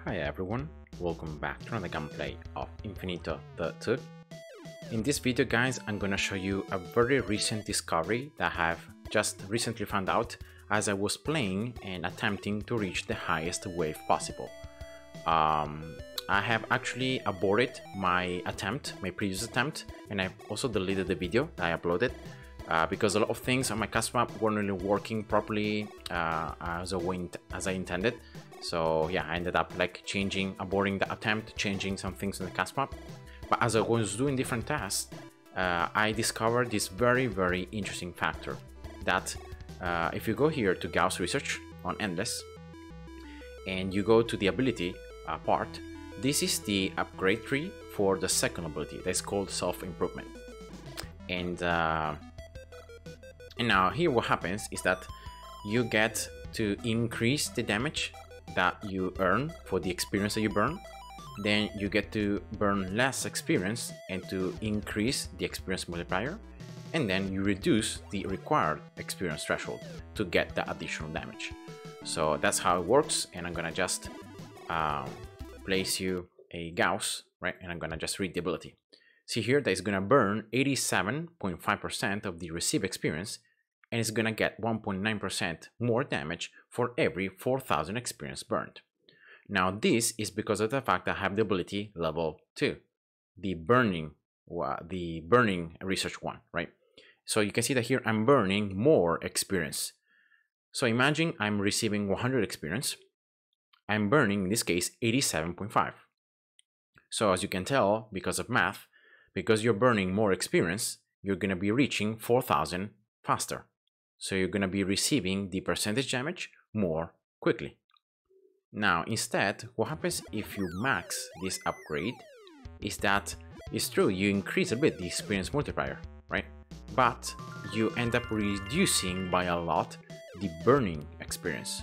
Hi everyone, welcome back to another gameplay of Infinitode. In this video guys, I'm gonna show you a very recent discovery that I have just recently found out as I was playing and attempting to reach the highest wave possible. I have actually aborted my previous attempt, and I've also deleted the video that I uploaded because a lot of things on my cast map weren't really working properly as I intended. So yeah, I ended up like aborting the attempt, changing some things in the cast map. But as I was doing different tasks, I discovered this very interesting factor that if you go here to Gauss research on endless and you go to the ability part, this is the upgrade tree for the second ability that's called self-improvement. And now here what happens is that you get to increase the damage that you earn for the experience that you burn. Then you get to burn less experience and to increase the experience multiplier, and then you reduce the required experience threshold to get the additional damage. So that's how it works, and I'm gonna just place you a Gauss, right? And I'm gonna just read the ability. See here that it's gonna burn 87.5% of the received experience, and it's gonna get 1.9% more damage for every 4,000 experience burned. Now this is because of the fact that I have the ability level 2, the burning research one, right? So you can see that here I'm burning more experience. So imagine I'm receiving 100 experience, I'm burning in this case 87.5. So as you can tell, because of math, because you're burning more experience, you're gonna be reaching 4,000 faster. So you're gonna be receiving the percentage damage more quickly. Now, instead, what happens if you max this upgrade is that it's true, you increase a bit the experience multiplier, right? But you end up reducing by a lot the burning experience.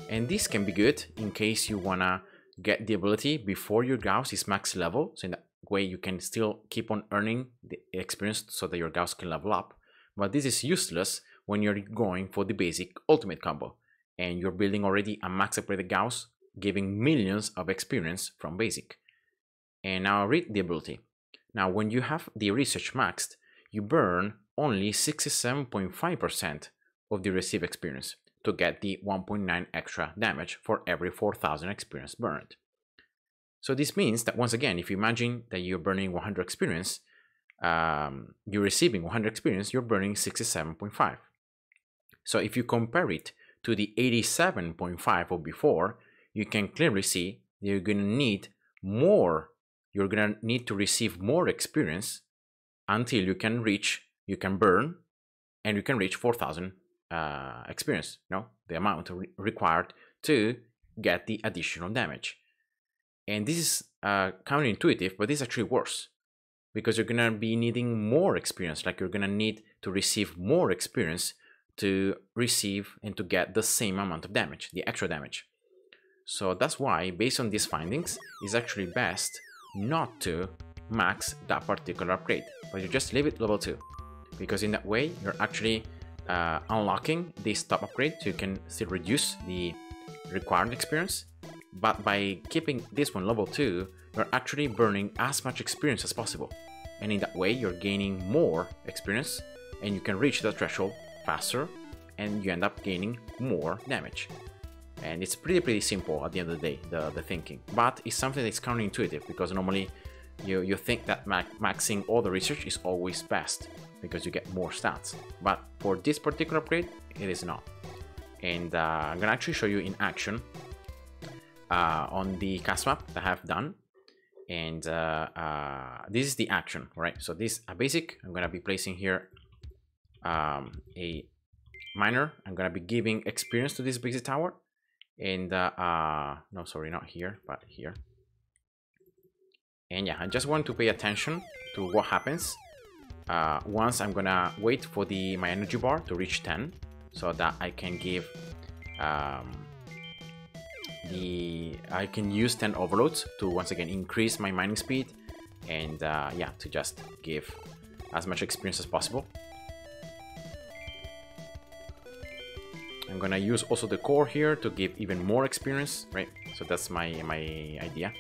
And this can be good in case you wanna get the ability before your Gauss is max level, so in that way you can still keep on earning the experience so that your Gauss can level up. But this is useless when you're going for the basic ultimate combo and you're building already a max upgraded Gauss, giving millions of experience from basic. And now read the ability. Now when you have the research maxed, you burn only 67.5% of the received experience to get the 1.9 extra damage for every 4,000 experience burned. So this means that once again, if you imagine that you're burning 100 experience, you're receiving 100 experience, you're burning 67.5. So if you compare it to the 87.5 of before, you can clearly see that you're gonna need more, you're gonna need to receive more experience until you can burn, and you can reach 4,000 experience, the amount required to get the additional damage. And this is counterintuitive, but this is actually worse, because you're gonna be needing more experience, like you're gonna need to receive more experience to receive and to get the same amount of damage, the extra damage. So that's why, based on these findings, it's actually best not to max that particular upgrade, but you just leave it level 2, because in that way you're actually unlocking this top upgrade, so you can still reduce the required experience. But by keeping this one level 2, you're actually burning as much experience as possible, and in that way you're gaining more experience and you can reach the threshold faster, and you end up gaining more damage. And it's pretty simple at the end of the day, the thinking, but it's something that's counterintuitive, because normally you think that maxing all the research is always best because you get more stats, but for this particular upgrade it is not. And I'm gonna actually show you in action on the cast map that I have done. And this is the action, right? So this a basic, I'm gonna be placing here a miner. I'm gonna be giving experience to this basic tower, and no, sorry, not here, but here. And yeah, I just want to pay attention to what happens once I'm gonna wait for my energy bar to reach 10, so that I can give I can use 10 overloads to once again increase my mining speed, and yeah, to just give as much experience as possible. I'm gonna use also the core here to give even more experience, right? So that's my idea.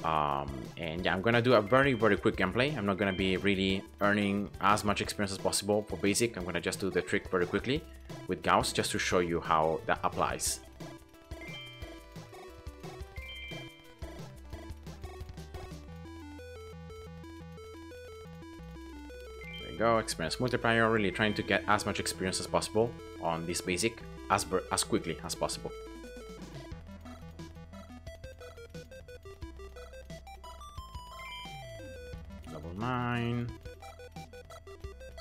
And yeah, I'm gonna do a very quick gameplay. I'm not gonna be really earning as much experience as possible for basic. I'm gonna just do the trick very quickly with Gauss just to show you how that applies. There you go, experience multiplier, really trying to get as much experience as possible on this basic as quickly as possible. Level 9. So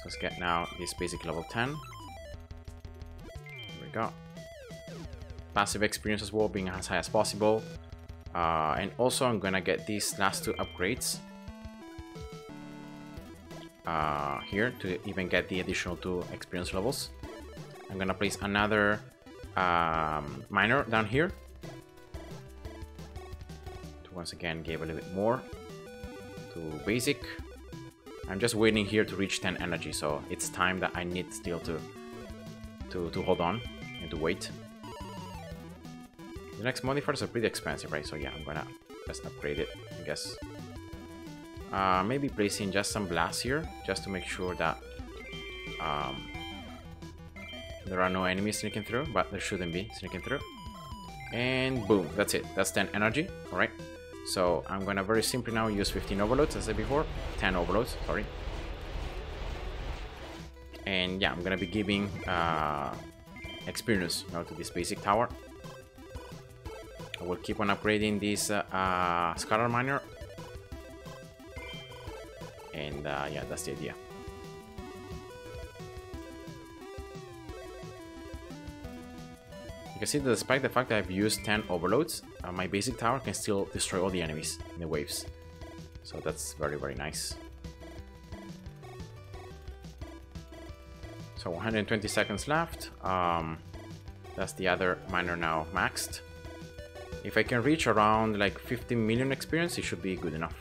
let's get now this basic level 10. There we go. Passive experience as well, being as high as possible. And also I'm gonna get these last 2 upgrades here to even get the additional 2 experience levels. I'm gonna place another miner down here to once again give a little bit more to basic. I'm just waiting here to reach 10 energy, so it's time that I need still to hold on and to wait. The next modifiers are pretty expensive, right? So yeah, I'm gonna just upgrade it, I guess. Maybe placing just some blasts here, just to make sure that there are no enemies sneaking through, but there shouldn't be sneaking through. And boom, that's it. That's 10 energy, alright? So I'm gonna very simply now use 15 overloads, as I said before. 10 overloads, sorry. And yeah, I'm gonna be giving experience, to this basic tower. I will keep on upgrading this scatter miner. And yeah, that's the idea. You can see that despite the fact that I've used 10 overloads, my basic tower can still destroy all the enemies in the waves. So that's very nice. So 120 seconds left. That's the other miner now maxed. If I can reach around like 50 million experience, it should be good enough.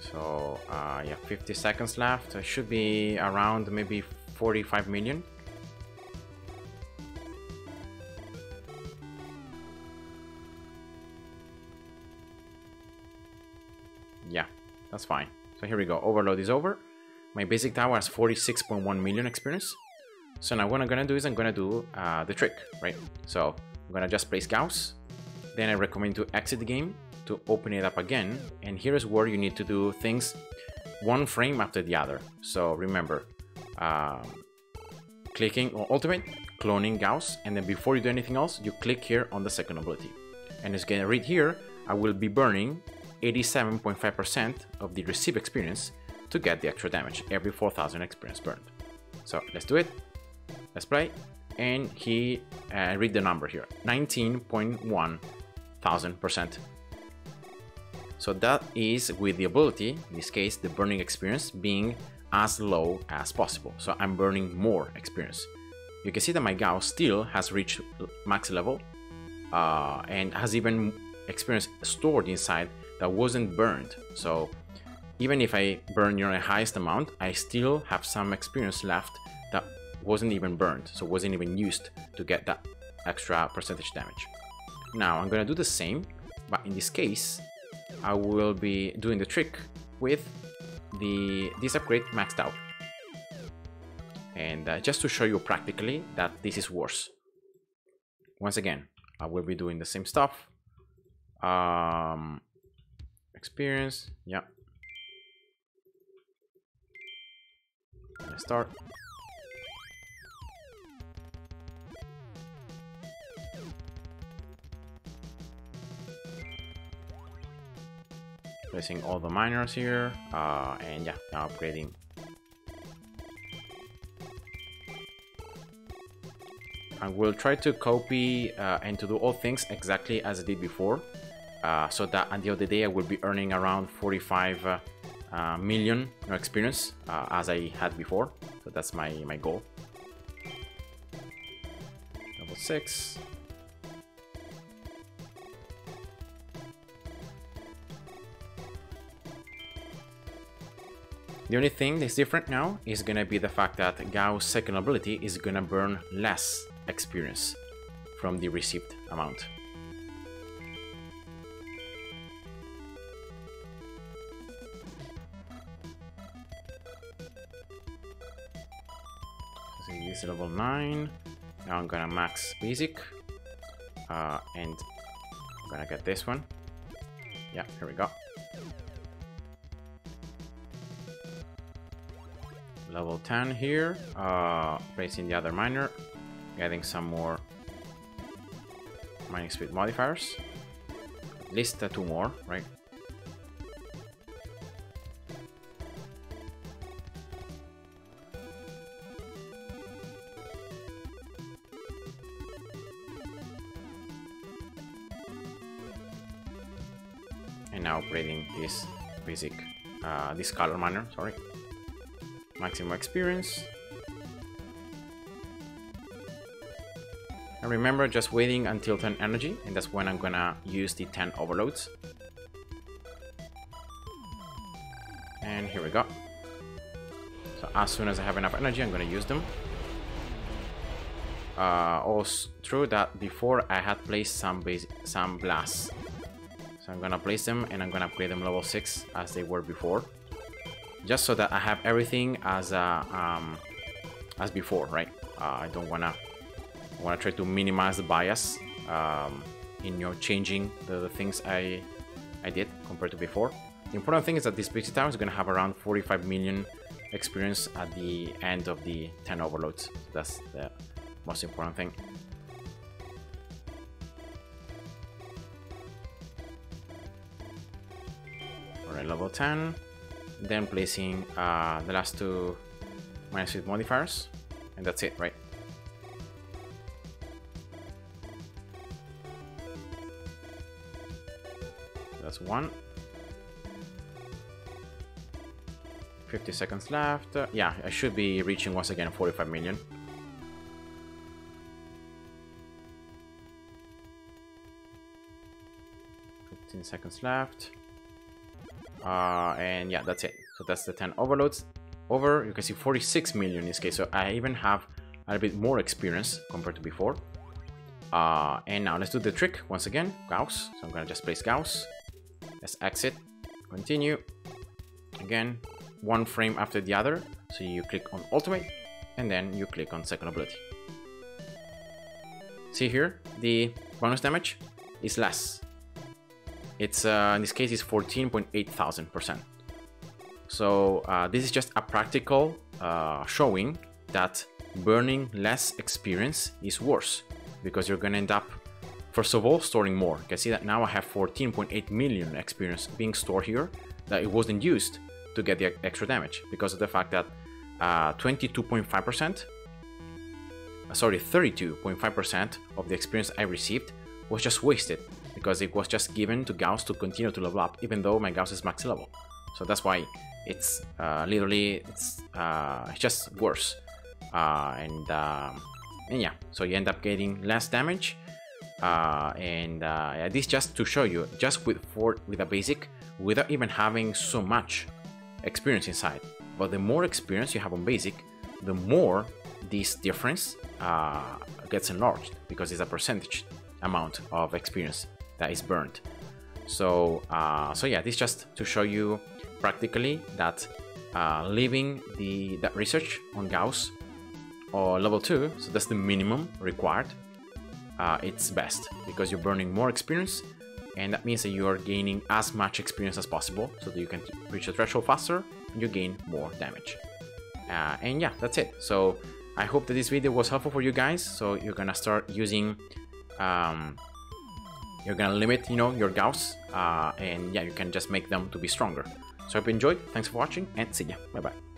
So yeah, 50 seconds left. I should be around maybe 45 million. Yeah, that's fine. So here we go. Overload is over. My basic tower has 46.1 million experience. So now what I'm gonna do is I'm gonna do the trick, right? So I'm gonna just place Gauss. Then I recommend to exit the game to open it up again. And here's where you need to do things one frame after the other. So remember, clicking on ultimate, cloning Gauss, and then before you do anything else, you click here on the second ability. And as you can read here, I will be burning 87.5% of the received experience to get the extra damage every 4,000 experience burned. So let's do it. Let's play. And he read the number here, 19.1,000%. So that is with the ability, in this case, the burning experience being as low as possible. So I'm burning more experience. You can see that my Gauss still has reached max level and has even experience stored inside that wasn't burned. So even if I burn the highest amount, I still have some experience left that wasn't even burned, so wasn't even used to get that extra percentage damage. Now I'm gonna do the same, but in this case I will be doing the trick with this upgrade maxed out, and just to show you practically that this is worse. Once again, I will be doing the same stuff. Experience, yeah. Let's start. Placing all the miners here, and yeah, now upgrading. I will try to copy and to do all things exactly as I did before, so that at the end of the day I will be earning around 45 million experience as I had before. So that's my goal. Level 6. The only thing that's different now is gonna be the fact that Gauss' second ability is gonna burn less experience from the received amount. So this is level 9. Now I'm gonna max basic, and I'm gonna get this one. Yeah, here we go. Level 10 here, placing the other miner, getting some more mining speed modifiers. At least 2 more, right? And now upgrading this basic, this color miner, sorry. Maximum experience. And remember, just waiting until 10 energy, and that's when I'm gonna use the 10 overloads. And here we go. So as soon as I have enough energy, I'm gonna use them. Also true that before I had placed some blasts. So I'm gonna place them and I'm gonna upgrade them level 6 as they were before. Just so that I have everything as before, right? I don't wanna try to minimize the bias in changing the things I did compared to before. The important thing is that this basic tower is gonna have around 45 million experience at the end of the 10 overloads. So that's the most important thing. Alright, level 10. Then placing the last 2 minus speed modifiers, and that's it, right? That's 1. 50 seconds left. Yeah, I should be reaching once again 45 million. Seconds left. And yeah, that's it. So that's the 10 overloads over. You can see 46 million in this case. So I even have a little bit more experience compared to before. And now let's do the trick once again. Gauss. So I'm gonna just place Gauss. Let's exit. Continue. Again, 1 frame after the other. So you click on ultimate and then you click on second ability. See here, the bonus damage is less. It's in this case is 14,800%. So this is just a practical showing that burning less experience is worse, because you're gonna end up, first of all, storing more. You can see that now I have 14.8 million experience being stored here that it wasn't used to get the extra damage, because of the fact that 32.5%, sorry, 32.5% of the experience I received was just wasted, because it was just given to Gauss to continue to level up, even though my Gauss is max level. So that's why it's literally it's just worse. And yeah, so you end up getting less damage. This just to show you, just with a basic, without even having so much experience inside. But the more experience you have on basic, the more this difference gets enlarged, because it's a percentage amount of experience that is burned. So yeah, this just to show you practically that leaving that research on Gauss or level 2, so that's the minimum required, it's best, because you're burning more experience, and that means that you are gaining as much experience as possible, so that you can reach the threshold faster and you gain more damage. And yeah, that's it. So I hope that this video was helpful for you guys. So you're gonna start using you're gonna limit, your Gauss, and yeah, you can just make them to be stronger. So I hope you enjoyed. Thanks for watching, and see ya. Bye bye.